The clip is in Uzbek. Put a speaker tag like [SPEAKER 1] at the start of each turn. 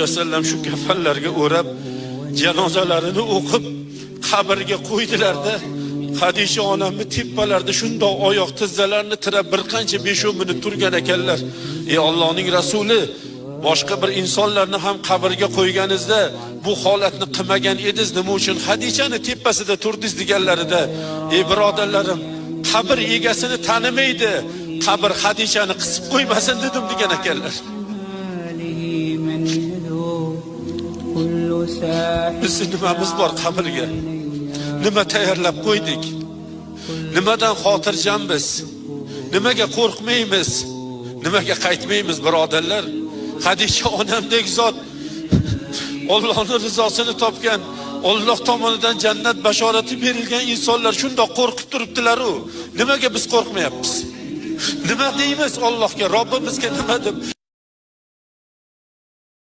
[SPEAKER 1] alayhi vasallam shu kafanlarga o'rab, janozalarini o'qib, qabrga qo'ydilar-da. Hadisha onamni teppalarida shundoq oyoq tizzalarini tirab bir qancha 5-10 minut turgan ekanlar. Ey Allohning rasuli, boshqa bir insonlarni ham qabrga qo'yganingizda bu holatni qilmagan edingiz, nima uchun Hadishani teppasida turdingiz deganlarida, ey birodarlarim, qabr egasini tanimaydi, qabr Hadishani qisib qo'ymasin dedim degan ekanlar. Bizning nimamiz bor qabrga? Nima tayyorlab qo'ydik? Nimadan xotirjammiz? Nimaga qo'rqmaymiz? Nimaga qaytmaymiz birodarlar? Hadisha onamdek zot Allohning rizosini topgan, Alloh tomonidan jannat bashorati berilgan insonlar shundoq qo'rqib turibdilar-ku. Nimaga biz qo'rqmayapmiz? Nima deymiz Allohga, Robbimizga nima deb